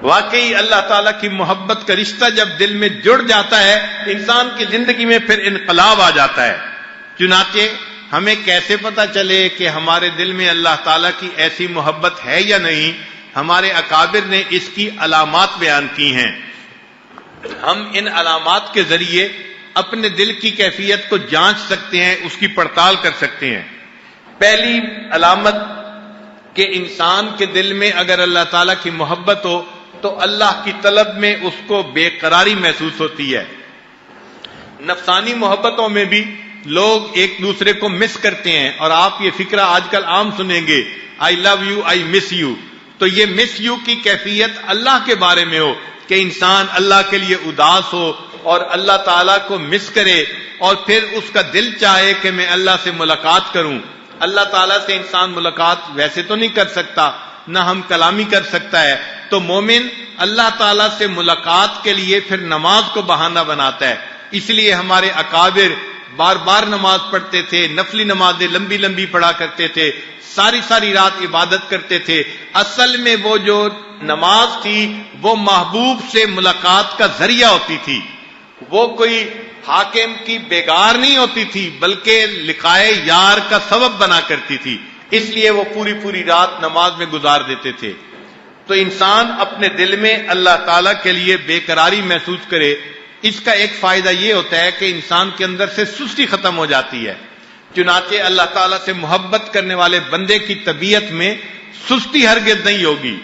واقعی اللہ تعالیٰ کی محبت کا رشتہ جب دل میں جڑ جاتا ہے، انسان کی زندگی میں پھر انقلاب آ جاتا ہے۔ چنانچہ ہمیں کیسے پتہ چلے کہ ہمارے دل میں اللہ تعالیٰ کی ایسی محبت ہے یا نہیں؟ ہمارے اکابر نے اس کی علامات بیان کی ہیں۔ ہم ان علامات کے ذریعے اپنے دل کی کیفیت کو جانچ سکتے ہیں، اس کی پڑتال کر سکتے ہیں۔ پہلی علامت کہ انسان کے دل میں اگر اللہ تعالیٰ کی محبت ہو تو اللہ کی طلب میں اس کو بے قراری محسوس ہوتی ہے۔ نفسانی محبتوں میں بھی لوگ ایک دوسرے کو مس کرتے ہیں، اور آپ یہ فکرہ آج کل عام سنیں گے، آئی love you, I miss you. تو یہ مس یو کی کیفیت اللہ کے بارے میں ہو کہ انسان اللہ کے لیے اداس ہو اور اللہ تعالیٰ کو مس کرے، اور پھر اس کا دل چاہے کہ میں اللہ سے ملاقات کروں۔ اللہ تعالیٰ سے انسان ملاقات ویسے تو نہیں کر سکتا، نہ ہم کلامی کر سکتا ہے، تو مومن اللہ تعالیٰ سے ملاقات کے لیے پھر نماز کو بہانہ بناتا ہے۔ اس لیے ہمارے اکابر بار بار نماز پڑھتے تھے، نفلی نمازیں لمبی لمبی پڑھا کرتے تھے، ساری ساری رات عبادت کرتے تھے۔ اصل میں وہ جو نماز تھی وہ محبوب سے ملاقات کا ذریعہ ہوتی تھی، وہ کوئی حاکم کی بیگار نہیں ہوتی تھی، بلکہ لقائے یار کا سبب بنا کرتی تھی۔ اس لیے وہ پوری پوری رات نماز میں گزار دیتے تھے۔ تو انسان اپنے دل میں اللہ تعالیٰ کے لیے بے قراری محسوس کرے، اس کا ایک فائدہ یہ ہوتا ہے کہ انسان کے اندر سے سستی ختم ہو جاتی ہے۔ چنانچہ اللہ تعالیٰ سے محبت کرنے والے بندے کی طبیعت میں سستی ہرگز نہیں ہوگی۔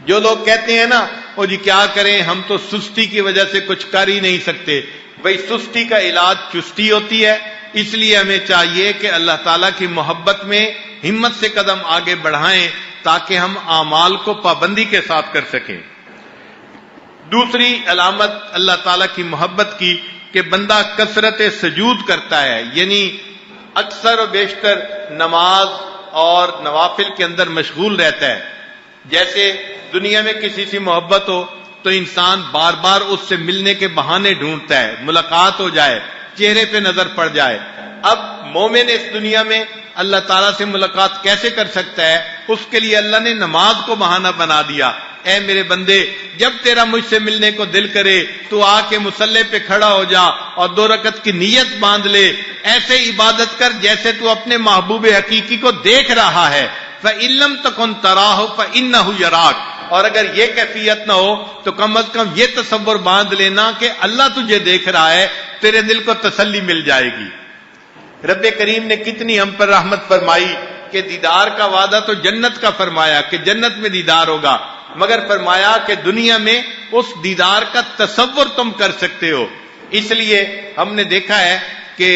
جو لوگ کہتے ہیں نا، او جی کیا کریں، ہم تو سستی کی وجہ سے کچھ کر ہی نہیں سکتے، بھئی سستی کا علاج چستی ہوتی ہے۔ اس لیے ہمیں چاہیے کہ اللہ تعالیٰ کی محبت میں ہمت سے قدم آگے بڑھائیں تاکہ ہم اعمال کو پابندی کے ساتھ کر سکیں۔ دوسری علامت اللہ تعالیٰ کی محبت کی کہ بندہ کثرت سجود کرتا ہے، یعنی اکثر و بیشتر نماز اور نوافل کے اندر مشغول رہتا ہے۔ جیسے دنیا میں کسی سے محبت ہو تو انسان بار بار اس سے ملنے کے بہانے ڈھونڈتا ہے، ملاقات ہو جائے، چہرے پہ نظر پڑ جائے۔ اب مومن اس دنیا میں اللہ تعالیٰ سے ملاقات کیسے کر سکتا ہے؟ اس کے لیے اللہ نے نماز کو بہانہ بنا دیا۔ اے میرے بندے، جب تیرا مجھ سے ملنے کو دل کرے تو آ کے مصلی پہ کھڑا ہو جا اور 2 رکعت کی نیت باندھ لے، ایسے عبادت کر جیسے تو اپنے محبوب حقیقی کو دیکھ رہا ہے۔ فَإِن لَّمْ تَكُن تَرَاهُ فَإِنَّهُ يَرَاكَ، اور اگر یہ کیفیت نہ ہو تو کم از کم یہ تصور باندھ لینا کہ اللہ تجھے دیکھ رہا ہے، تیرے دل کو تسلی مل جائے گی۔ رب کریم نے کتنی ہم پر رحمت فرمائی کہ دیدار کا وعدہ تو جنت کا فرمایا کہ جنت میں دیدار ہوگا، مگر فرمایا کہ دنیا میں اس دیدار کا تصور تم کر سکتے ہو۔ اس لیے ہم نے دیکھا ہے کہ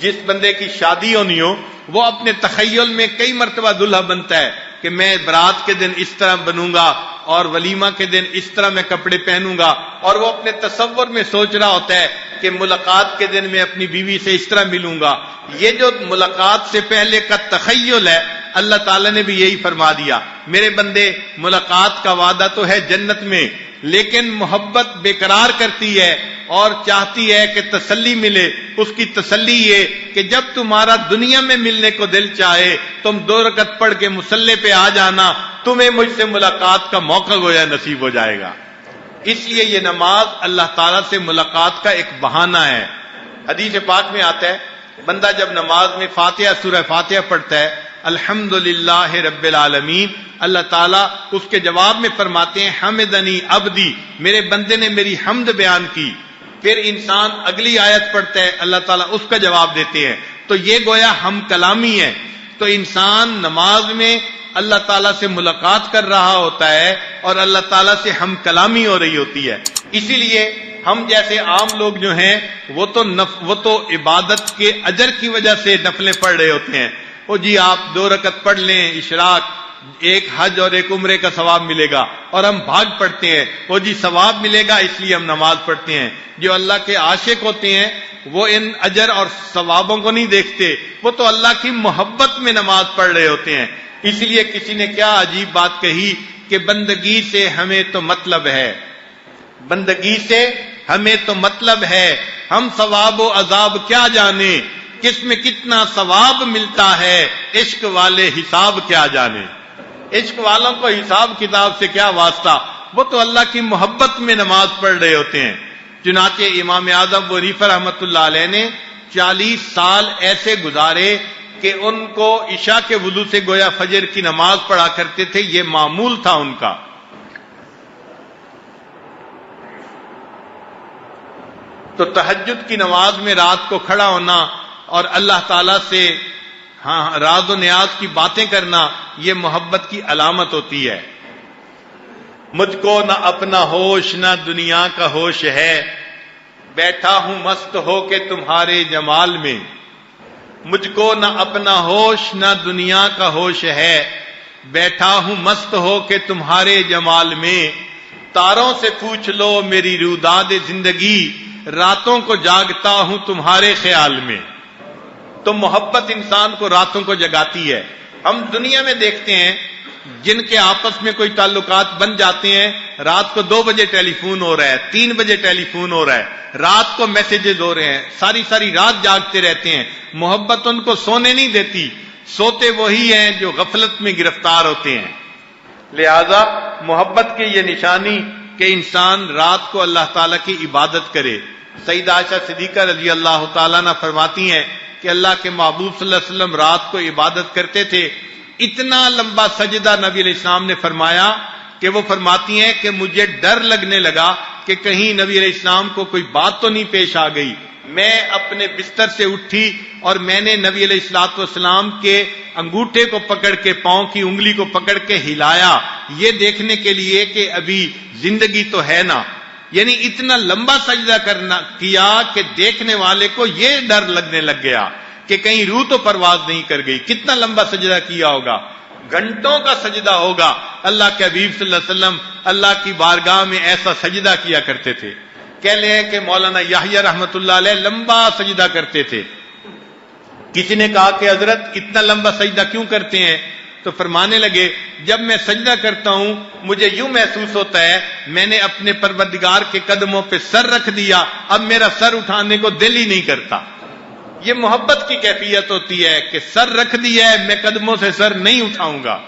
جس بندے کی شادی ہونی ہو وہ اپنے تخیل میں کئی مرتبہ دلہا بنتا ہے کہ میں برات کے دن اس طرح بنوں گا اور ولیمہ کے دن اس طرح میں کپڑے پہنوں گا، اور وہ اپنے تصور میں سوچ رہا ہوتا ہے کہ ملاقات کے دن میں اپنی بیوی سے اس طرح ملوں گا۔ یہ جو ملاقات سے پہلے کا تخیل ہے، اللہ تعالیٰ نے بھی یہی فرما دیا، میرے بندے ملاقات کا وعدہ تو ہے جنت میں، لیکن محبت بے قرار کرتی ہے اور چاہتی ہے کہ تسلی ملے۔ اس کی تسلی یہ کہ جب تمہارا دنیا میں ملنے کو دل چاہے تم 2 رکعت پڑھ کے مصلی پہ آ جانا، تمہیں مجھ سے ملاقات کا موقع گویا نصیب ہو جائے گا۔ اس لیے یہ نماز اللہ تعالیٰ سے ملاقات کا ایک بہانہ ہے۔ حدیث پاک میں آتا ہے بندہ جب نماز میں فاتحہ سورہ فاتحہ پڑھتا ہے، الحمدللہ رب العالمین، اللہ تعالیٰ اس کے جواب میں فرماتے ہیں حمدنی عبدی، میرے بندے نے میری حمد بیان کی۔ پھر انسان اگلی آیت پڑھتا ہے، اللہ تعالیٰ اس کا جواب دیتے ہیں، تو یہ گویا ہم کلامی ہے۔ تو انسان نماز میں اللہ تعالیٰ سے ملاقات کر رہا ہوتا ہے اور اللہ تعالیٰ سے ہم کلامی ہو رہی ہوتی ہے۔ اسی لیے ہم جیسے عام لوگ جو ہیں وہ تو عبادت کے اجر کی وجہ سے نفلیں پڑھ رہے ہوتے ہیں، او جی آپ 2 رکعت پڑھ لیں، اشراق، ایک حج اور ایک عمرے کا ثواب ملے گا، اور ہم بھاگ پڑھتے ہیں، او جی ثواب ملے گا اس لیے ہم نماز پڑھتے ہیں۔ جو اللہ کے عاشق ہوتے ہیں وہ ان اجر اور ثوابوں کو نہیں دیکھتے، وہ تو اللہ کی محبت میں نماز پڑھ رہے ہوتے ہیں۔ اس لیے کسی نے کیا عجیب بات کہی کہ بندگی سے ہمیں تو مطلب ہے، بندگی سے ہمیں تو مطلب ہے، ہم ثواب و عذاب کیا جانے، کس میں کتنا ثواب ملتا ہے، عشق والے حساب کیا جانے۔ عشق والوں کو حساب کتاب سے کیا واسطہ، وہ تو اللہ کی محبت میں نماز پڑھ رہے ہوتے ہیں۔ چنانچہ امام اعظم ابو حنیفہ رحمۃ اللہ علیہ نے 40 سال ایسے گزارے کہ ان کو عشاء کے وضو سے گویا فجر کی نماز پڑھا کرتے تھے، یہ معمول تھا ان کا۔ تو تہجد کی نماز میں رات کو کھڑا ہونا اور اللہ تعالی سے راز و نیاز کی باتیں کرنا، یہ محبت کی علامت ہوتی ہے۔ مجھ کو نہ اپنا ہوش نہ دنیا کا ہوش ہے، بیٹھا ہوں مست ہو کے تمہارے جمال میں۔ مجھ کو نہ اپنا ہوش نہ دنیا کا ہوش ہے، بیٹھا ہوں مست ہو کے تمہارے جمال میں۔ تاروں سے پوچھ لو میری روداد زندگی، راتوں کو جاگتا ہوں تمہارے خیال میں۔ تو محبت انسان کو راتوں کو جگاتی ہے۔ ہم دنیا میں دیکھتے ہیں جن کے آپس میں کوئی تعلقات بن جاتے ہیں، رات کو 2 بجے ٹیلی فون ہو رہا ہے، 3 بجے ٹیلی فون ہو رہا ہے، رات کو میسیجز ہو رہے ہیں، ساری ساری رات جاگتے رہتے ہیں۔ محبت ان کو سونے نہیں دیتی، سوتے وہی ہیں جو غفلت میں گرفتار ہوتے ہیں۔ لہذا محبت کی یہ نشانی کہ انسان رات کو اللہ تعالیٰ کی عبادت کرے۔ سیدہ عائشہ صدیقہ رضی اللہ تعالیٰ عنہ فرماتی ہیں کہ اللہ کے محبوب صلی اللہ علیہ وسلم رات کو عبادت کرتے تھے، اتنا لمبا سجدہ نبی علیہ السلام نے فرمایا کہ وہ فرماتی ہیں کہ مجھے ڈر لگنے لگا کہ کہیں نبی علیہ السلام کو کوئی بات تو نہیں پیش آ گئی۔ میں اپنے بستر سے اٹھی اور میں نے نبی علیہ الصلوۃ والسلام کے انگوٹھے کو پکڑ کے، پاؤں کی انگلی کو پکڑ کے ہلایا، یہ دیکھنے کے لیے کہ ابھی زندگی تو ہے نا۔ یعنی اتنا لمبا سجدہ کیا کہ دیکھنے والے کو یہ ڈر لگنے لگ گیا کہ کہیں روح تو پرواز نہیں کر گئی۔ کتنا لمبا سجدہ کیا ہوگا، گھنٹوں کا سجدہ ہوگا۔ اللہ کے حبیب صلی اللہ علیہ وسلم اللہ کی بارگاہ میں ایسا سجدہ کیا کرتے تھے۔ کہہ لیں کہ مولانا یحییٰ رحمۃ اللہ علیہ لمبا سجدہ کرتے تھے۔ کسی نے کہا کہ حضرت اتنا لمبا سجدہ کیوں کرتے ہیں؟ تو فرمانے لگے جب میں سجدہ کرتا ہوں مجھے یوں محسوس ہوتا ہے میں نے اپنے پروردگار کے قدموں پہ سر رکھ دیا، اب میرا سر اٹھانے کو دل ہی نہیں کرتا۔ یہ محبت کی کیفیت ہوتی ہے کہ سر رکھ دیا ہے، میں قدموں سے سر نہیں اٹھاؤں گا۔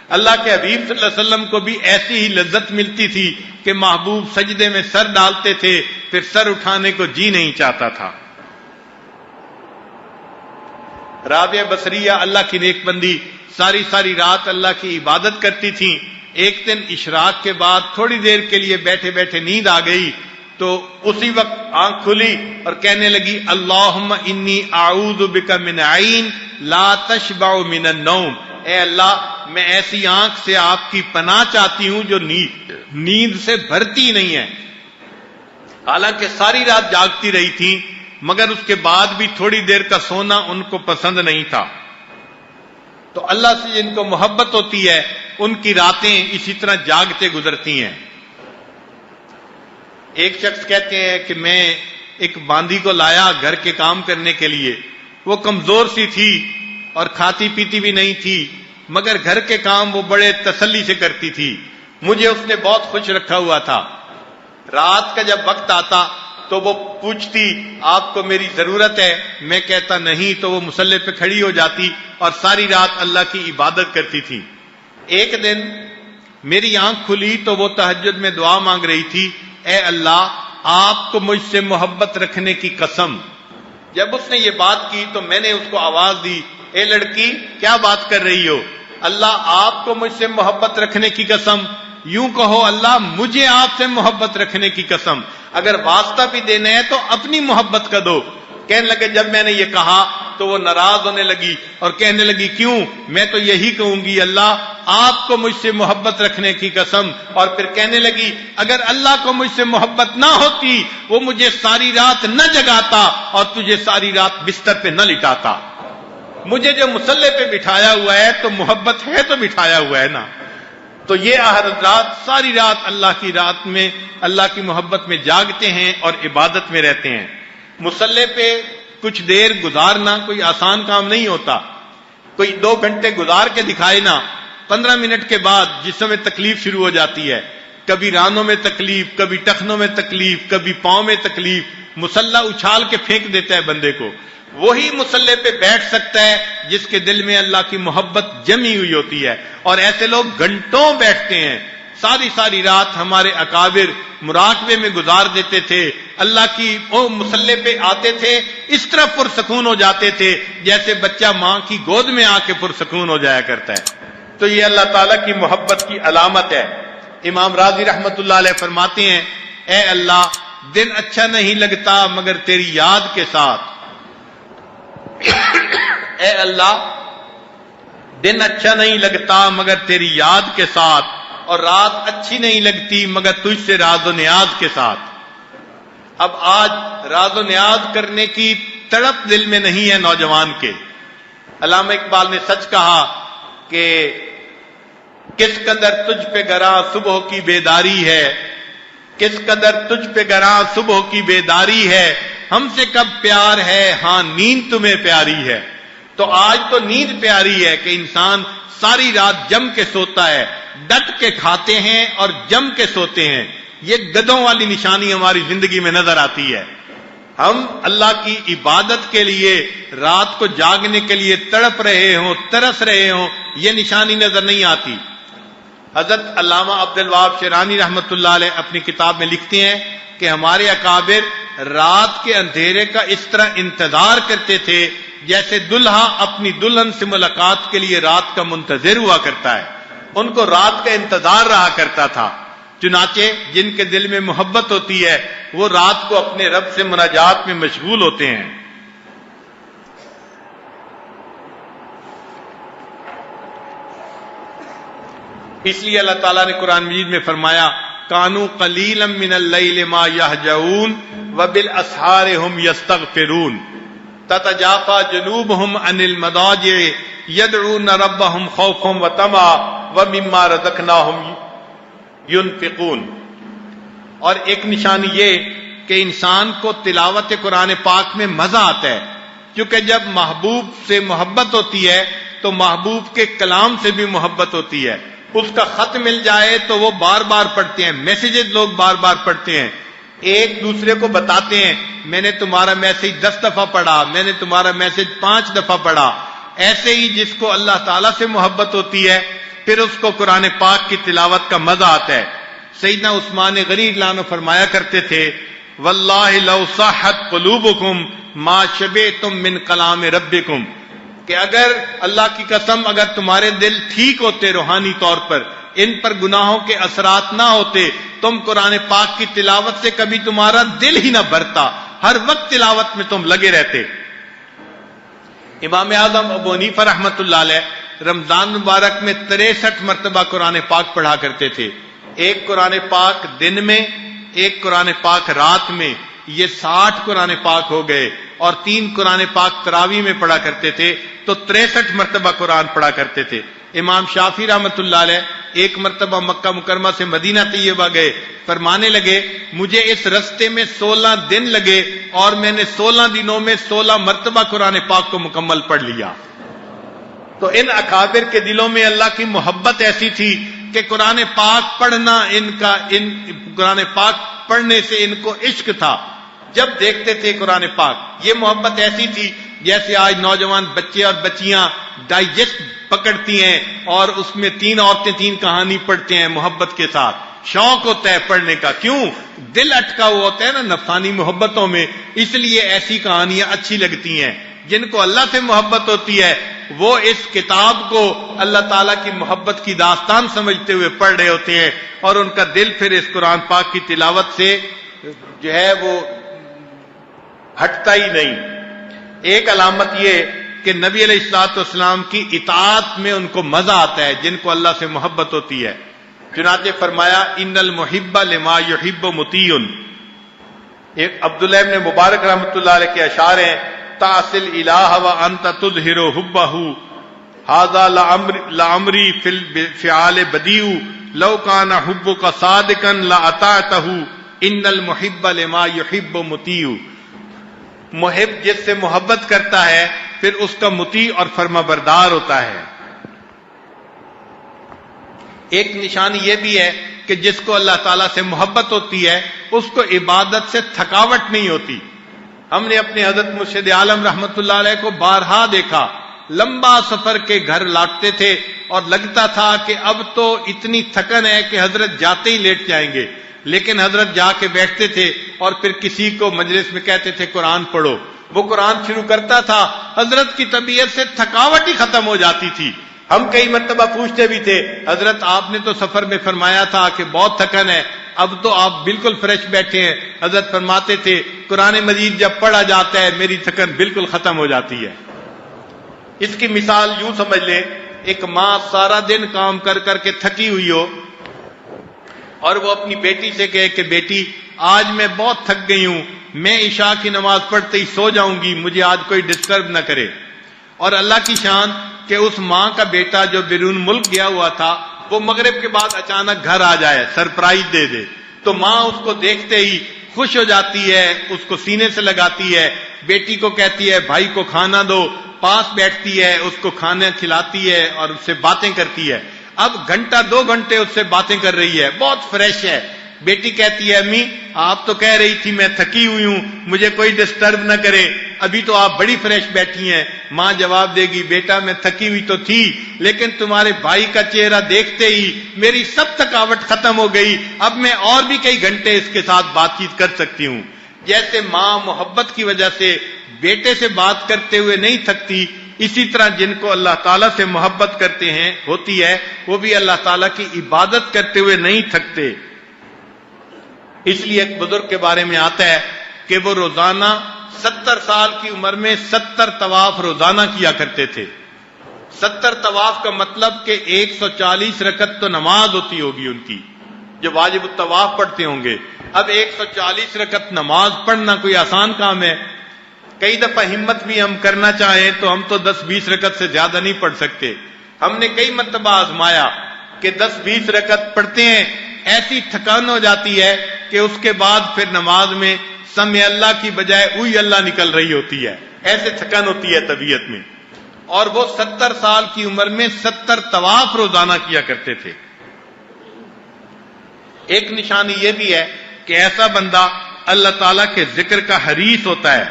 اللہ کے حبیب صلی اللہ علیہ وسلم کو بھی ایسی ہی لذت ملتی تھی کہ محبوب سجدے میں سر ڈالتے تھے، پھر سر اٹھانے کو جی نہیں چاہتا تھا۔ رابعہ بصریہ اللہ کی نیک بندی ساری ساری رات اللہ کی عبادت کرتی تھیں۔ ایک دن اشراق کے بعد تھوڑی دیر کے لیے بیٹھے بیٹھے نیند آ گئی تو اسی وقت آنکھ کھلی اور کہنے لگی اللہم انی اعوذ بک من عین لا تشبع من النوم، اے اللہ میں ایسی آنکھ سے آپ کی پناہ چاہتی ہوں جو نیند سے بھرتی نہیں ہے۔ حالانکہ ساری رات جاگتی رہی تھی مگر اس کے بعد بھی تھوڑی دیر کا سونا ان کو پسند نہیں تھا۔ تو اللہ سے جن کو محبت ہوتی ہے ان کی راتیں اسی طرح جاگتے گزرتی ہیں۔ ایک شخص کہتے ہیں کہ میں ایک باندھی کو لایا گھر کے کام کرنے کے لیے، وہ کمزور سی تھی اور کھاتی پیتی بھی نہیں تھی مگر گھر کے کام وہ بڑے تسلی سے کرتی تھی، مجھے اس نے بہت خوش رکھا ہوا تھا۔ رات کا جب وقت آتا تو وہ پوچھتی آپ کو میری ضرورت ہے، میں کہتا نہیں تو وہ مصلی پہ کھڑی ہو جاتی اور ساری رات اللہ کی عبادت کرتی تھی۔ ایک دن میری آنکھ کھلی تو وہ تہجد میں دعا مانگ رہی تھی، اے اللہ آپ کو مجھ سے محبت رکھنے کی قسم۔ جب اس نے یہ بات کی تو میں نے اس کو آواز دی، اے لڑکی کیا بات کر رہی ہو؟ اللہ آپ کو مجھ سے محبت رکھنے کی قسم، یوں کہو اللہ مجھے آپ سے محبت رکھنے کی قسم، اگر واسطہ بھی دینا ہے تو اپنی محبت کا دو۔ کہنے لگے جب میں نے یہ کہا تو وہ ناراض ہونے لگی اور کہنے لگی کیوں؟ میں تو یہی کہوں گی اللہ آپ کو مجھ سے محبت رکھنے کی قسم، اور پھر کہنے لگی اگر اللہ کو مجھ سے محبت نہ ہوتی وہ مجھے ساری رات نہ جگاتا اور تجھے ساری رات بستر پہ نہ لٹاتا۔ مجھے جو مصلی پہ بٹھایا ہوا ہے تو محبت ہے تو بٹھایا ہوا ہے نا۔ تو یہ حضرات ساری رات اللہ کی رات میں اللہ کی محبت میں جاگتے ہیں اور عبادت میں رہتے ہیں۔ مصلی پہ کچھ دیر گزارنا کوئی آسان کام نہیں ہوتا، کوئی 2 گھنٹے گزار کے دکھائے نا، 15 منٹ کے بعد جسم میں تکلیف شروع ہو جاتی ہے، کبھی رانوں میں تکلیف، کبھی ٹخنوں میں تکلیف، کبھی پاؤں میں تکلیف، مسلح اچھال کے پھینک دیتا ہے بندے کو، وہی مسلح پہ بیٹھ سکتا ہے جس کے دل میں اللہ کی محبت جمی ہوئی ہوتی ہے. اور ایسے لوگ گھنٹوں بیٹھتے ہیں، ساری ساری رات ہمارے اکابر مراقبے میں گزار دیتے تھے، اللہ کی مسلح پہ آتے تھے، اس طرح پرسکون ہو جاتے تھے جیسے بچہ ماں کی گود میں آ کے پرسکون ہو جایا کرتا ہے. تو یہ اللہ تعالیٰ کی محبت کی علامت ہے. امام راضی رحمت اللہ علیہ فرماتے ہیں، اے اللہ دن اچھا نہیں لگتا مگر تیری یاد کے ساتھ. اے اللہ دن اچھا نہیں لگتا مگر تیری یاد کے ساتھ، اور رات اچھی نہیں لگتی مگر تجھ سے راز و نیاز کے ساتھ. اب آج راز و نیاز کرنے کی تڑپ دل میں نہیں ہے نوجوان کے. علامہ اقبال نے سچ کہا کہ کس قدر تجھ پہ گراں صبح کی بیداری ہے، کس قدر تجھ پہ گراں صبح کی بیداری ہے، ہم سے کب پیار ہے ہاں نیند تمہیں پیاری ہے. تو آج تو نیند پیاری ہے کہ انسان ساری رات جم کے سوتا ہے، ڈٹ کے کھاتے ہیں اور جم کے سوتے ہیں. یہ گدھوں والی نشانی ہماری زندگی میں نظر آتی ہے. ہم اللہ کی عبادت کے لیے رات کو جاگنے کے لیے تڑپ رہے ہوں، ترس رہے ہوں، یہ نشانی نظر نہیں آتی. حضرت علامہ عبد الوہاب شیرانی رحمت اللہ علیہ اپنی کتاب میں لکھتے ہیں کہ ہمارے اکابر رات کے اندھیرے کا اس طرح انتظار کرتے تھے جیسے دلہا اپنی دلہن سے ملاقات کے لیے رات کا منتظر ہوا کرتا ہے. ان کو رات کا انتظار رہا کرتا تھا. چنانچہ جن کے دل میں محبت ہوتی ہے وہ رات کو اپنے رب سے مناجات میں مشغول ہوتے ہیں. اس لیے اللہ تعالیٰ نے قرآن مجید میں فرمایا کانوا قلیلا من اللیل ما یہجعون وبالاسحار هم یستغفرون تتجافی جنوبهم عن المضاجع یدعون ربهم خوفا وطمعا ومما رزقناهم ينفقون. اور ایک نشانی یہ کہ انسان کو تلاوت قرآن پاک میں مزہ آتا ہے، کیونکہ جب محبوب سے محبت ہوتی ہے تو محبوب کے کلام سے بھی محبت ہوتی ہے. اس کا خط مل جائے تو وہ بار بار پڑھتے ہیں، میسیجز لوگ بار بار پڑھتے ہیں، ایک دوسرے کو بتاتے ہیں میں نے تمہارا میسج 10 دفعہ پڑھا، میں نے تمہارا میسج 5 دفعہ پڑھا. ایسے ہی جس کو اللہ تعالیٰ سے محبت ہوتی ہے پھر اس کو قرآن پاک کی تلاوت کا مزہ آتا ہے. سیدنا عثمان غنی رضی اللہ عنہ فرمایا کرتے تھے واللہ لو صحت قلوبکم ما شبعتم من کلام ربکم، کہ اگر اللہ کی قسم اگر تمہارے دل ٹھیک ہوتے روحانی طور پر، ان پر گناہوں کے اثرات نہ ہوتے، تم قرآن پاک کی تلاوت سے کبھی تمہارا دل ہی نہ بھرتا، ہر وقت تلاوت میں تم لگے رہتے. امام اعظم ابو حنیفہ رحمت اللہ علیہ رمضان مبارک میں 63 مرتبہ قرآن پاک پڑھا کرتے تھے. ایک قرآن پاک دن میں، ایک قرآن پاک رات میں، یہ 60 قرآن پاک ہو گئے. اور 3 قرآن پاک تراویح میں پڑھا کرتے تھے تو 63 مرتبہ قرآن پڑھا کرتے تھے. امام شافعی رحمت اللہ علیہ ایک مرتبہ مکہ مکرمہ سے مدینہ طیبہ گئے، فرمانے لگے مجھے اس رستے میں 16 دن لگے اور میں نے 16 دنوں میں 16 مرتبہ قرآن پاک کو مکمل پڑھ لیا. تو ان اکابر کے دلوں میں اللہ کی محبت ایسی تھی کہ قرآن پاک پڑھنا قرآن پاک پڑھنے سے ان کو عشق تھا. جب دیکھتے تھے قرآن پاک، یہ محبت ایسی تھی جیسے آج نوجوان بچے اور بچیاں ڈائجسٹ پکڑتی ہیں اور اس میں 3 عورتیں 3 کہانی پڑھتے ہیں محبت کے ساتھ. شوق ہوتا ہے پڑھنے کا، کیوں؟ دل اٹکا ہوا ہوتا ہے نا نفسانی محبتوں میں، اس لیے ایسی کہانیاں اچھی لگتی ہیں. جن کو اللہ سے محبت ہوتی ہے وہ اس کتاب کو اللہ تعالیٰ کی محبت کی داستان سمجھتے ہوئے پڑھ رہے ہوتے ہیں اور ان کا دل پھر اس قرآن پاک کی تلاوت سے جو ہے وہ ہٹتا ہی نہیں. ایک علامت یہ کہ نبی علیہ الصلوۃ والسلام کی اطاعت میں ان کو مزہ آتا ہے جن کو اللہ سے محبت ہوتی ہے. چنانچہ فرمایا ان المحب لما یحب مطیع. ایک عبداللہ ابن مبارک رحمۃ اللہ علیہ کے اشعار ہیں تعصل الہ وانت تظہر حبہ ھذا لعمری فی الفعال بدیع لو کان حبک صادقا لاطعتہ ان المحب لما یحب مطیع. محب جس سے محبت کرتا ہے پھر اس کا مطیع اور فرما بردار ہوتا ہے. ایک نشانی یہ بھی ہے کہ جس کو اللہ تعالیٰ سے محبت ہوتی ہے اس کو عبادت سے تھکاوٹ نہیں ہوتی. ہم نے اپنے حضرت مرشد عالم رحمت اللہ علیہ کو بارہا دیکھا، لمبا سفر کے گھر لوٹتے تھے اور لگتا تھا کہ اب تو اتنی تھکن ہے کہ حضرت جاتے ہی لیٹ جائیں گے، لیکن حضرت جا کے بیٹھتے تھے اور پھر کسی کو مجلس میں کہتے تھے قرآن پڑھو، وہ قرآن شروع کرتا تھا، حضرت کی طبیعت سے تھکاوٹ ہی ختم ہو جاتی تھی. ہم کئی مرتبہ پوچھتے بھی تھے، حضرت آپ نے تو سفر میں فرمایا تھا کہ بہت تھکن ہے، اب تو آپ بالکل فریش بیٹھے ہیں. حضرت فرماتے تھے قرآن مجید جب پڑھا جاتا ہے میری تھکن بالکل ختم ہو جاتی ہے. اس کی مثال یوں سمجھ لیں، ایک ماں سارا دن کام کر کر کے تھکی ہوئی ہو اور وہ اپنی بیٹی سے کہے کہ بیٹی آج میں بہت تھک گئی ہوں، میں عشاء کی نماز پڑھتے ہی سو جاؤں گی، مجھے آج کوئی ڈسٹرب نہ کرے. اور اللہ کی شان کہ اس ماں کا بیٹا جو بیرون ملک گیا ہوا تھا وہ مغرب کے بعد اچانک گھر آ جائے، سرپرائز دے دے، تو ماں اس کو دیکھتے ہی خوش ہو جاتی ہے، اس کو سینے سے لگاتی ہے، بیٹی کو کہتی ہے بھائی کو کھانا دو، پاس بیٹھتی ہے، اس کو کھانا کھلاتی ہے اور اس سے باتیں کرتی ہے. اب گھنٹہ 2 گھنٹے اس سے باتیں کر رہی ہے، بہت فریش ہے. بیٹی کہتی ہے امی آپ تو کہہ رہی تھی میں تھکی ہوئی ہوں، مجھے کوئی ڈسٹرب نہ کرے، ابھی تو آپ بڑی فریش بیٹھی ہیں. ماں جواب دے گی بیٹا میں تھکی ہوئی تو تھی، لیکن تمہارے بھائی کا چہرہ دیکھتے ہی میری سب تھکاوٹ ختم ہو گئی، اب میں اور بھی کئی گھنٹے اس کے ساتھ بات چیت کر سکتی ہوں. جیسے ماں محبت کی وجہ سے بیٹے سے بات کرتے ہوئے نہیں تھکتی، اسی طرح جن کو اللہ تعالیٰ سے محبت کرتے ہیں ہوتی ہے وہ بھی اللہ تعالیٰ کی عبادت کرتے ہوئے نہیں تھکتے. اس لیے ایک بزرگ کے بارے میں آتا ہے کہ وہ روزانہ 70 سال کی عمر میں 70 طواف روزانہ کیا کرتے تھے. 70 طواف کا مطلب کہ 140 رکعت تو نماز ہوتی ہوگی ان کی جو واجب الطواف پڑھتے ہوں گے. اب 140 رکعت نماز پڑھنا کوئی آسان کام ہے. کئی دفعہ ہمت بھی ہم کرنا چاہیں تو ہم تو 10-20 رکعت سے زیادہ نہیں پڑھ سکتے. ہم نے کئی مرتبہ آزمایا کہ 10-20 رکعت پڑھتے ہیں، ایسی تھکان ہو جاتی ہے کہ اس کے بعد پھر نماز میں سمع اللہ کی بجائے اوئی اللہ نکل رہی ہوتی ہے، ایسے تھکن ہوتی ہے طبیعت میں. اور وہ 70 سال کی عمر میں 70 طواف روزانہ کیا کرتے تھے. ایک نشانی یہ بھی ہے کہ ایسا بندہ اللہ تعالیٰ کے ذکر کا حریص ہوتا ہے،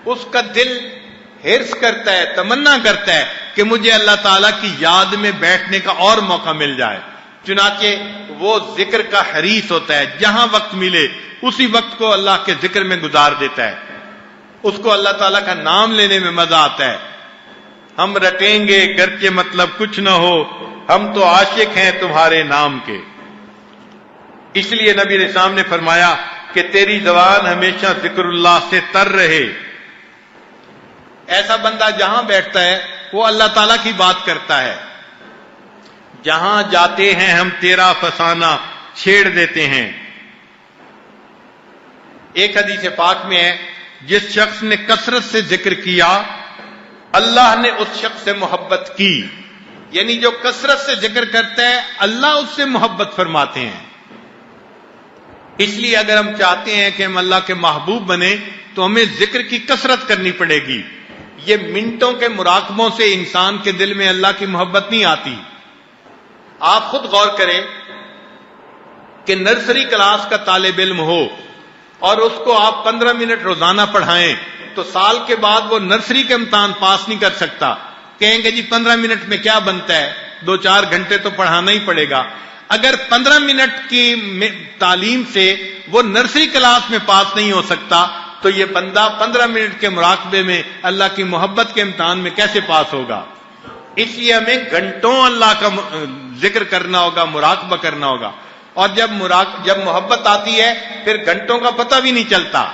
اس کا دل حرص کرتا ہے، تمنا کرتا ہے کہ مجھے اللہ تعالیٰ کی یاد میں بیٹھنے کا اور موقع مل جائے. چنانچہ وہ ذکر کا حریص ہوتا ہے، جہاں وقت ملے اسی وقت کو اللہ کے ذکر میں گزار دیتا ہے. اس کو اللہ تعالیٰ کا نام لینے میں مزہ آتا ہے. ہم رٹیں گے گرچہ مطلب کچھ نہ ہو، ہم تو عاشق ہیں تمہارے نام کے. اس لیے نبی علیہ السلام نے فرمایا کہ تیری زبان ہمیشہ ذکر اللہ سے تر رہے. ایسا بندہ جہاں بیٹھتا ہے وہ اللہ تعالیٰ کی بات کرتا ہے. جہاں جاتے ہیں ہم تیرا فسانہ چھیڑ دیتے ہیں. ایک حدیث پاک میں ہے جس شخص نے کثرت سے ذکر کیا اللہ نے اس شخص سے محبت کی. یعنی جو کثرت سے ذکر کرتا ہے اللہ اس سے محبت فرماتے ہیں. اس لیے اگر ہم چاہتے ہیں کہ ہم اللہ کے محبوب بنیں تو ہمیں ذکر کی کثرت کرنی پڑے گی. یہ منٹوں کے مراقبوں سے انسان کے دل میں اللہ کی محبت نہیں آتی. آپ خود غور کریں کہ نرسری کلاس کا طالب علم ہو اور اس کو آپ 15 منٹ روزانہ پڑھائیں تو سال کے بعد وہ نرسری کے امتحان پاس نہیں کر سکتا. کہیں گے جی 15 منٹ میں کیا بنتا ہے، 2-4 گھنٹے تو پڑھانا ہی پڑے گا. اگر 15 منٹ کی تعلیم سے وہ نرسری کلاس میں پاس نہیں ہو سکتا تو یہ بندہ 15 منٹ کے مراقبے میں اللہ کی محبت کے امتحان میں کیسے پاس ہوگا. اس لیے ہمیں گھنٹوں اللہ کا ذکر کرنا ہوگا، مراقبہ کرنا ہوگا. اور جب محبت آتی ہے پھر گھنٹوں کا پتہ بھی نہیں چلتا.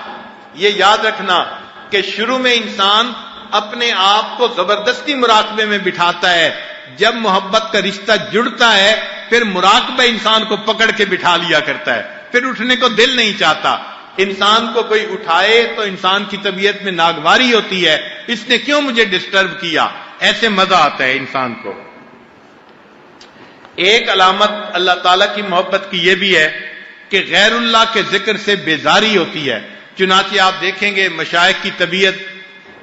یہ یاد رکھنا کہ شروع میں انسان اپنے آپ کو زبردستی مراقبے میں بٹھاتا ہے، جب محبت کا رشتہ جڑتا ہے پھر مراقبہ انسان کو پکڑ کے بٹھا لیا کرتا ہے، پھر اٹھنے کو دل نہیں چاہتا. انسان کو کوئی اٹھائے تو انسان کی طبیعت میں ناگواری ہوتی ہے، اس نے کیوں مجھے ڈسٹرب کیا، ایسے مزہ آتا ہے انسان کو. ایک علامت اللہ تعالیٰ کی محبت کی یہ بھی ہے کہ غیر اللہ کے ذکر سے بیزاری ہوتی ہے. چنانچہ آپ دیکھیں گے مشائخ کی طبیعت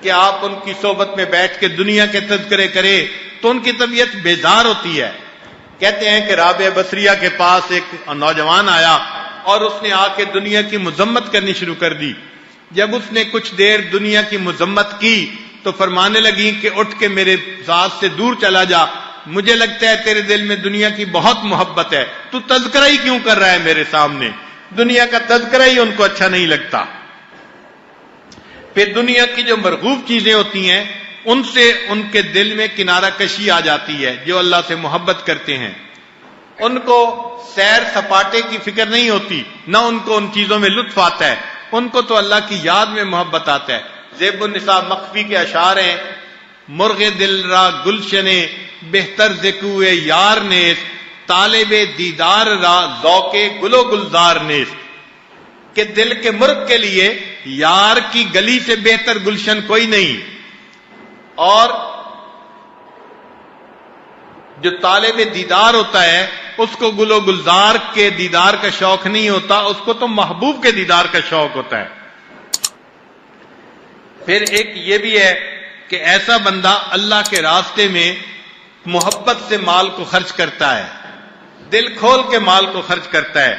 کہ آپ ان کی صحبت میں بیٹھ کے دنیا کے تذکرے کریں تو ان کی طبیعت بیزار ہوتی ہے. کہتے ہیں کہ رابعہ بصریہ کے پاس ایک نوجوان آیا اور اس نے آ کے دنیا کی مذمت کرنی شروع کر دی. جب اس نے کچھ دیر دنیا کی مذمت کی تو فرمانے لگی کہ اٹھ کے میرے ذات سے دور چلا جا، مجھے لگتا ہے تیرے دل میں دنیا کی بہت محبت ہے، تو تذکرہ ہی کیوں کر رہا ہے میرے سامنے؟ دنیا کا تذکرہ ہی ان کو اچھا نہیں لگتا. پھر دنیا کی جو مرغوب چیزیں ہوتی ہیں ان سے ان کے دل میں کنارہ کشی آ جاتی ہے. جو اللہ سے محبت کرتے ہیں ان کو سیر سپاٹے کی فکر نہیں ہوتی، نہ ان کو ان چیزوں میں لطف آتا ہے، ان کو تو اللہ کی یاد میں محبت آتا ہے. زیب النساء مخفی کے اشعار ہیں: مرغ دل را گلشنے بہتر زکوے یار نیست، طالب دیدار را ذوق گل و گلزار نیست. کہ دل کے مرغ کے لیے یار کی گلی سے بہتر گلشن کوئی نہیں، اور جو طالب دیدار ہوتا ہے اس کو گل و گلزار کے دیدار کا شوق نہیں ہوتا، اس کو تو محبوب کے دیدار کا شوق ہوتا ہے. پھر ایک یہ بھی ہے کہ ایسا بندہ اللہ کے راستے میں محبت سے مال کو خرچ کرتا ہے، دل کھول کے مال کو خرچ کرتا ہے،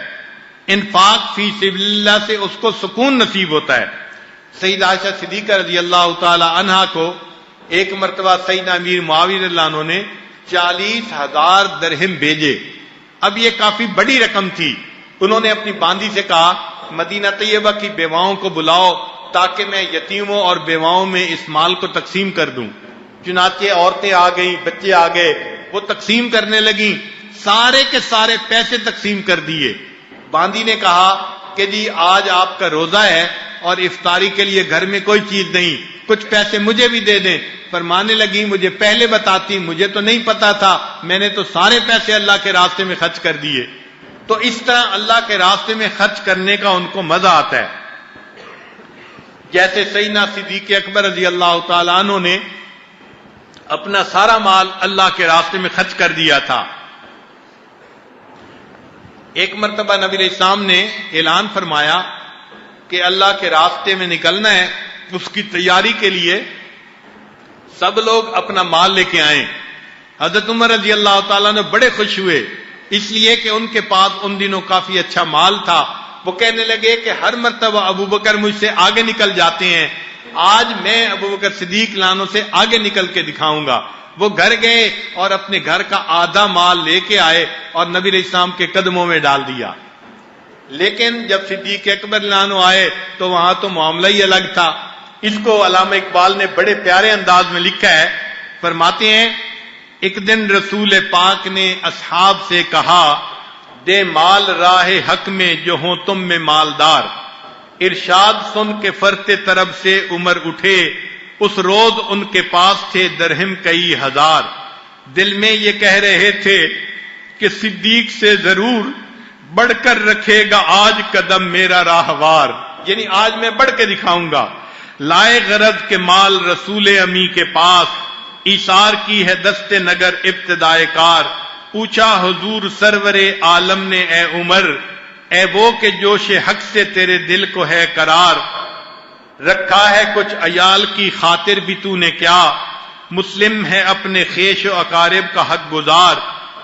انفاق فی سبیل اللہ سے اس کو سکون نصیب ہوتا ہے. سیدہ عائشہ صدیقہ رضی اللہ تعالی عنہا کو ایک مرتبہ سیدنا امیر معاویہ رضی اللہ عنہ نے 40,000 درہم بھیجے. اب یہ کافی بڑی رقم تھی. انہوں نے اپنی باندی سے کہا مدینہ طیبہ کی بیواؤں کو بلاؤ تاکہ میں یتیموں اور بیواؤں میں اس مال کو تقسیم کر دوں. چنانچہ عورتیں آ گئیں، بچے آ گئے، وہ تقسیم کرنے لگیں، سارے کے سارے پیسے تقسیم کر دیے. باندی نے کہا کہ جی آج آپ کا روزہ ہے اور افطاری کے لیے گھر میں کوئی چیز نہیں، کچھ پیسے مجھے بھی دے دیں. فرمانے لگی مجھے پہلے بتاتی، مجھے تو نہیں پتا تھا، میں نے تو سارے پیسے اللہ کے راستے میں خرچ کر دیے. تو اس طرح اللہ کے راستے میں خرچ کرنے کا ان کو مزہ آتا ہے. جیسے سیدنا صدیق اکبر رضی اللہ تعالیٰ عنہ نے اپنا سارا مال اللہ کے راستے میں خرچ کر دیا تھا. ایک مرتبہ نبی علیہ السلام نے اعلان فرمایا کہ اللہ کے راستے میں نکلنا ہے، اس کی تیاری کے لیے سب لوگ اپنا مال لے کے آئیں. حضرت عمر رضی اللہ تعالیٰ نے بڑے خوش ہوئے، اس لیے کہ ان کے پاس ان دنوں کافی اچھا مال تھا. وہ کہنے لگے کہ ہر مرتبہ ابو بکر مجھ سے آگے نکل جاتے ہیں، آج میں ابو بکر صدیق لانوں سے آگے نکل کے دکھاؤں گا. وہ گھر گئے اور اپنے گھر کا آدھا مال لے کے آئے اور نبی علیہ السلام کے قدموں میں ڈال دیا. لیکن جب صدیق اکبر لانو آئے تو وہاں تو معاملہ ہی الگ تھا. اس کو علامہ اقبال نے بڑے پیارے انداز میں لکھا ہے. فرماتے ہیں ایک دن رسول پاک نے اصحاب سے کہا دے مال راہ حق میں جو ہوں تم میں مالدار. ارشاد سن کے فرتے طرب سے عمر اٹھے، اس روز ان کے پاس تھے درہم کئی ہزار. دل میں یہ کہہ رہے تھے کہ صدیق سے ضرور بڑھ کر رکھے گا آج قدم میرا راہوار، یعنی آج میں بڑھ کے دکھاؤں گا. لائے غرض کے مال رسول امی کے پاس، ایثار کی ہے دست نگر ابتدائے کار. پوچھا حضور سرور عالم نے اے عمر، اے وہ کہ جوش حق سے تیرے دل کو ہے قرار. رکھا ہے کچھ عیال کی خاطر بھی تو نے کیا، مسلم ہے اپنے خیش و اقارب کا حق گزار.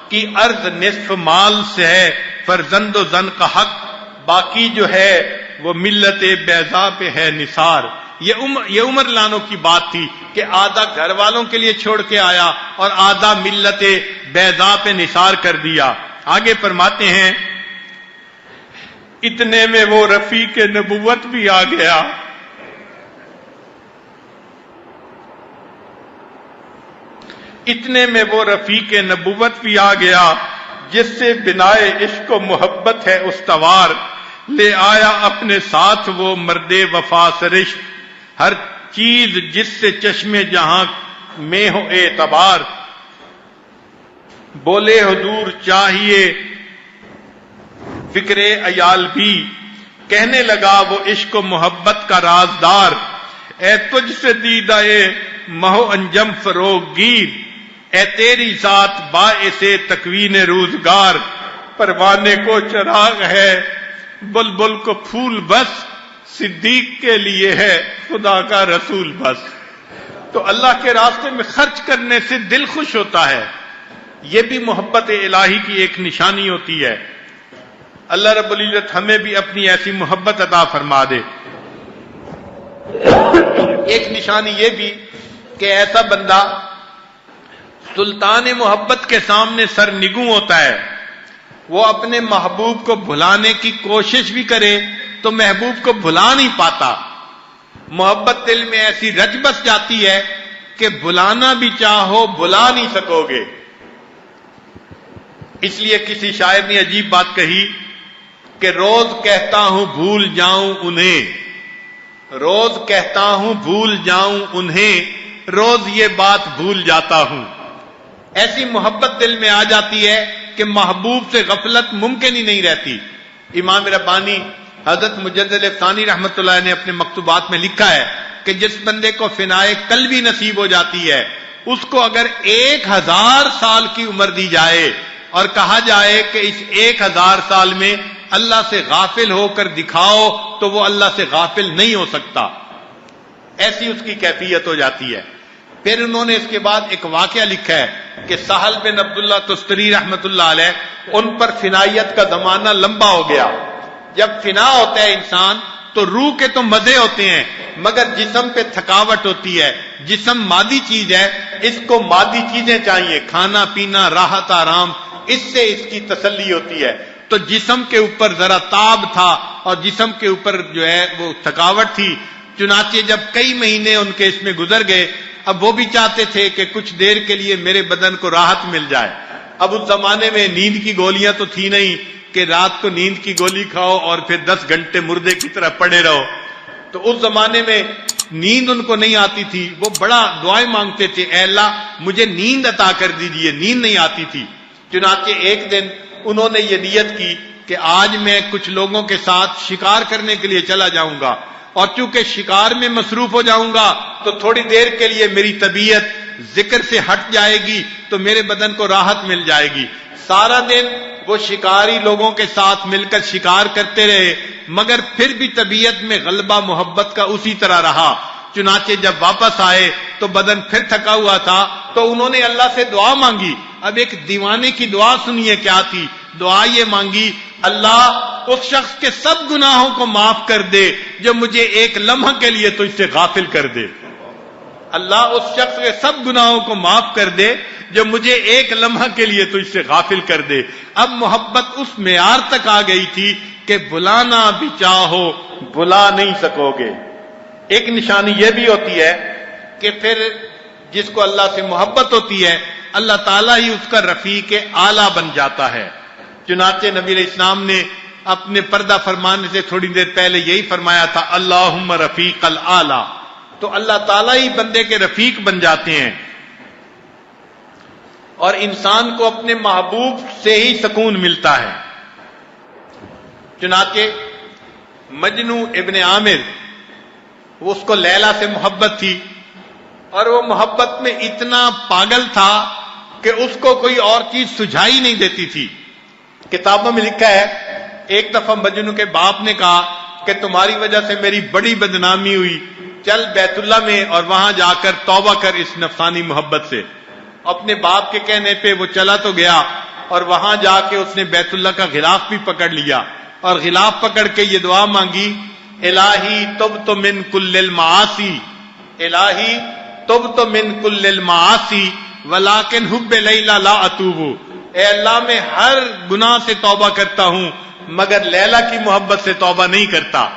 کی عرض نصف مال سے ہے فرزند و زن کا حق، باقی جو ہے وہ ملت بیضا پہ ہے نثار. یہ عمر لانوں کی بات تھی کہ آدھا گھر والوں کے لیے چھوڑ کے آیا اور آدھا ملت بیضا پہ نثار کر دیا. آگے فرماتے ہیں اتنے میں وہ رفیق نبوت بھی آ گیا. اتنے میں وہ رفیق نبوت بھی آ گیا جس سے بنائے عشق و محبت ہے استوار. لے آیا اپنے ساتھ وہ مرد وفا سرشت، ہر چیز جس سے چشم جہاں میں ہو اعتبار. بولے حضور چاہیے فکر عیال بھی، کہنے لگا وہ عشق و محبت کا رازدار. اے تجھ سے دیدہ مہو انجم فروغ گیر، اے تیری ذات باعث تکوین روزگار. پروانے کو چراغ ہے بلبل کو پھول بس، صدیق کے لیے ہے خدا کا رسول بس. تو اللہ کے راستے میں خرچ کرنے سے دل خوش ہوتا ہے. یہ بھی محبت الہی کی ایک نشانی ہوتی ہے. اللہ رب العزت ہمیں بھی اپنی ایسی محبت عطا فرما دے. ایک نشانی یہ بھی کہ ایسا بندہ سلطان محبت کے سامنے سر نگوں ہوتا ہے. وہ اپنے محبوب کو بھلانے کی کوشش بھی کرے تو محبوب کو بھلا نہیں پاتا. محبت دل میں ایسی رچ بس جاتی ہے کہ بھلانا بھی چاہو بھلا نہیں سکو گے. اس لیے کسی شاعر نے عجیب بات کہی کہ روز کہتا ہوں بھول جاؤں انہیں، روز کہتا ہوں بھول جاؤں انہیں، روز یہ بات بھول جاتا ہوں. ایسی محبت دل میں آ جاتی ہے کہ محبوب سے غفلت ممکن ہی نہیں رہتی. امام ربانی حضرت مجدد ثانی رحمۃ اللہ نے اپنے مکتوبات میں لکھا ہے کہ جس بندے کو فنائے قلبی نصیب ہو جاتی ہے، اس کو اگر 1000 سال کی عمر دی جائے اور کہا جائے کہ اس 1000 سال میں اللہ سے غافل ہو کر دکھاؤ تو وہ اللہ سے غافل نہیں ہو سکتا. ایسی اس کی کیفیت ہو جاتی ہے. پھر انہوں نے اس کے بعد ایک واقعہ لکھا ہے کہ سہل بن عبداللہ تستری رحمت اللہ علیہ، ان پر فنائیت کا زمانہ لمبا ہو گیا. جب فنا ہوتا ہے انسان تو روح کے تو مزے ہوتے ہیں مگر جسم پہ تھکاوٹ ہوتی ہے. جسم مادی چیز ہے، اس کو مادی چیزیں چاہیے، کھانا پینا، راحت آرام، اس سے اس کی تسلی ہوتی ہے. تو جسم کے اوپر ذرا تاب تھا اور جسم کے اوپر جو ہے وہ تھکاوٹ تھی. چنانچہ جب کئی مہینے ان کے اس میں گزر گئے، اب وہ بھی چاہتے تھے کہ کچھ دیر کے لیے میرے بدن کو راحت مل جائے. اب اس زمانے میں نیند کی گولیاں تو تھی نہیں کہ رات کو نیند کی گولی کھاؤ اور پھر 10 گھنٹے مردے کی طرح پڑے رہو. تو اس زمانے میں نیند ان کو نہیں آتی تھی. وہ بڑا دعائیں مانگتے تھے، اے اللہ مجھے نیند عطا کر دیجئے. نیند نہیں آتی تھی. چنانچہ ایک دن انہوں نے یہ نیت کی کہ آج میں کچھ لوگوں کے ساتھ شکار کرنے کے لیے چلا جاؤں گا، اور چونکہ شکار میں مصروف ہو جاؤں گا تو تھوڑی دیر کے لیے میری طبیعت ذکر سے ہٹ جائے گی تو میرے بدن کو راحت مل جائے گی. سارا دن وہ شکاری لوگوں کے ساتھ مل کر شکار کرتے رہے مگر پھر بھی طبیعت میں غلبہ محبت کا اسی طرح رہا. چنانچہ جب واپس آئے تو بدن پھر تھکا ہوا تھا تو انہوں نے اللہ سے دعا مانگی. اب ایک دیوانے کی دعا سنیے کیا تھی. دعا یہ مانگی، اللہ اس شخص کے سب گناہوں کو معاف کر دے جو مجھے ایک لمحہ کے لیے تو اس سے غافل کر دے. اللہ اس شخص کے سب گناہوں کو معاف کر دے جو مجھے ایک لمحہ کے لیے تو اس سے غافل کر دے. اب محبت اس معیار تک آ گئی تھی کہ بلانا بھی چاہو بلا نہیں سکو گے. ایک نشانی یہ بھی ہوتی ہے کہ پھر جس کو اللہ سے محبت ہوتی ہے اللہ تعالیٰ ہی اس کا رفیق اعلیٰ بن جاتا ہے. چنانچہ نبی علیہ السلام نے اپنے پردہ فرمانے سے تھوڑی دیر پہلے یہی فرمایا تھا، اللہم رفیق الاعلیٰ. تو اللہ تعالیٰ ہی بندے کے رفیق بن جاتے ہیں اور انسان کو اپنے محبوب سے ہی سکون ملتا ہے. چنانچہ مجنو ابن عامر، اس کو لیلا سے محبت تھی اور وہ محبت میں اتنا پاگل تھا کہ اس کو کوئی اور چیز سجھائی نہیں دیتی تھی. کتابوں میں لکھا ہے ایک دفعہ مجنو کے باپ نے کہا کہ تمہاری وجہ سے میری بڑی بدنامی ہوئی، چل بیت اللہ میں اور وہاں جا کر توبہ کر اس نفسانی محبت سے. اپنے باپ کے کہنے پہ وہ چلا تو گیا اور وہاں جا کے اس نے بیت اللہ کا غلاف بھی پکڑ لیا اور غلاف پکڑ کے یہ دعا مانگی، الہی تبت من کل المعاصی، الہی تبت من کل المعاصی ولکن حب لیلا لا اتوب. اے اللہ میں ہر گناہ سے توبہ کرتا ہوں مگر لیلا کی محبت سے توبہ نہیں کرتا.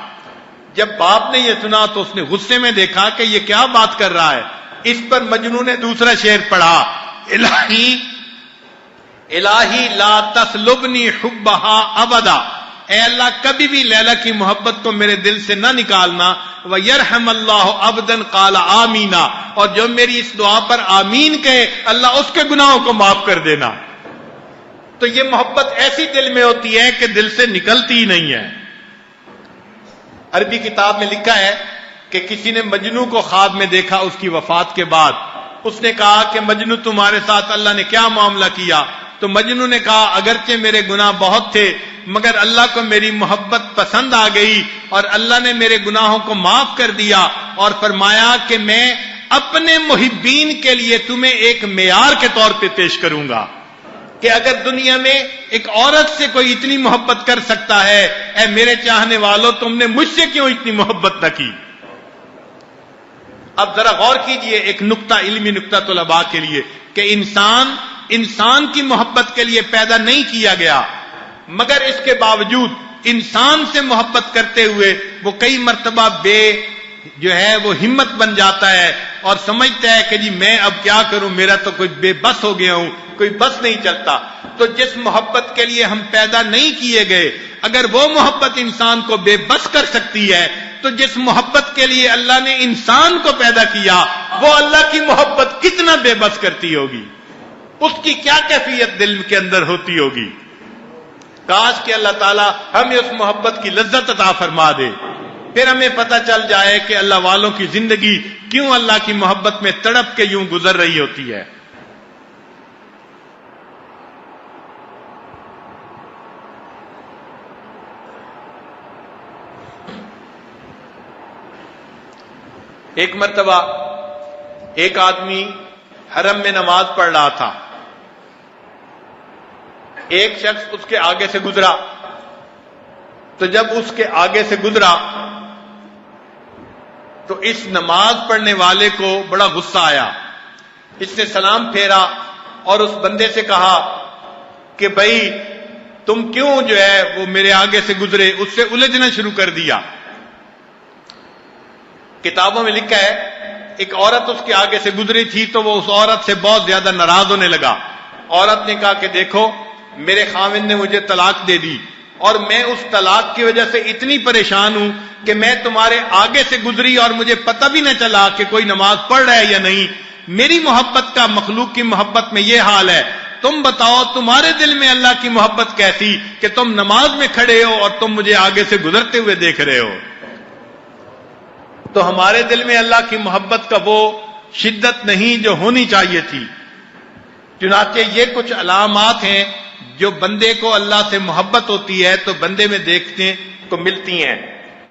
جب باپ نے یہ سنا تو اس نے غصے میں دیکھا کہ یہ کیا بات کر رہا ہے. اس پر مجنون نے دوسرا شعر پڑھا، الہی الہی لا تسلبنی حبہا ابدا. اے اللہ کبھی بھی لیلا کی محبت کو میرے دل سے نہ نکالنا. وَيَرْحَمَ اللَّهُ عَبْدًا قَالَ آمِينَ، اور جو میری اس دعا پر آمین کہے اللہ اس کے گناہوں کو معاف کر دینا. تو یہ محبت ایسی دل میں ہوتی ہے کہ دل سے نکلتی ہی نہیں ہے. عربی کتاب میں لکھا ہے کہ کسی نے مجنو کو خواب میں دیکھا اس کی وفات کے بعد. اس نے کہا کہ مجنو تمہارے ساتھ اللہ نے کیا معاملہ کیا؟ تو مجنو نے کہا اگرچہ میرے گناہ بہت تھے مگر اللہ کو میری محبت پسند آ گئی اور اللہ نے میرے گناہوں کو معاف کر دیا اور فرمایا کہ میں اپنے محبین کے لیے تمہیں ایک معیار کے طور پہ پیش کروں گا. کہ اگر دنیا میں ایک عورت سے کوئی اتنی محبت کر سکتا ہے، اے میرے چاہنے والوں تم نے مجھ سے کیوں اتنی محبت نہ کی؟ اب ذرا غور کیجئے ایک نقطہ، علمی نقطہ طلباء کے لیے، کہ انسان کی محبت کے لیے پیدا نہیں کیا گیا، مگر اس کے باوجود انسان سے محبت کرتے ہوئے وہ کئی مرتبہ وہ ہمت بن جاتا ہے اور سمجھتا ہے کہ جی میں اب کیا کروں، میرا تو کوئی بے بس ہو گیا ہوں، کوئی بس نہیں چلتا۔ تو جس محبت کے لیے ہم پیدا نہیں کیے گئے، اگر وہ محبت انسان کو بے بس کر سکتی ہے، تو جس محبت کے لیے اللہ نے انسان کو پیدا کیا، وہ اللہ کی محبت کتنا بے بس کرتی ہوگی، اس کی کیا کیفیت دل کے اندر ہوتی ہوگی۔ کاش کہ اللہ تعالیٰ ہمیں اس محبت کی لذت عطا فرما دے، پھر ہمیں پتہ چل جائے کہ اللہ والوں کی زندگی کیوں اللہ کی محبت میں تڑپ کے یوں گزر رہی ہوتی ہے۔ ایک مرتبہ ایک آدمی حرم میں نماز پڑھ رہا تھا، ایک شخص اس کے آگے سے گزرا، تو جب اس کے آگے سے گزرا تو اس نماز پڑھنے والے کو بڑا غصہ آیا، اس نے سلام پھیرا اور اس بندے سے کہا کہ بھائی تم کیوں وہ میرے آگے سے گزرے، اس سے الجھنا شروع کر دیا۔ کتابوں میں لکھا ہے ایک عورت اس کے آگے سے گزری تھی تو وہ اس عورت سے بہت زیادہ ناراض ہونے لگا۔ عورت نے کہا کہ دیکھو میرے خاوند نے مجھے طلاق دے دی اور میں اس طلاق کی وجہ سے اتنی پریشان ہوں کہ میں تمہارے آگے سے گزری اور مجھے پتہ بھی نہ چلا کہ کوئی نماز پڑھ رہا ہے یا نہیں۔ میری محبت کا مخلوق کی محبت میں یہ حال ہے، تم بتاؤ تمہارے دل میں اللہ کی محبت کیسی کہ تم نماز میں کھڑے ہو اور تم مجھے آگے سے گزرتے ہوئے دیکھ رہے ہو۔ تو ہمارے دل میں اللہ کی محبت کا وہ شدت نہیں جو ہونی چاہیے تھی۔ چنانچہ یہ کچھ علامات ہیں جو بندے کو اللہ سے محبت ہوتی ہے تو بندے میں دیکھنے کو ملتی ہیں۔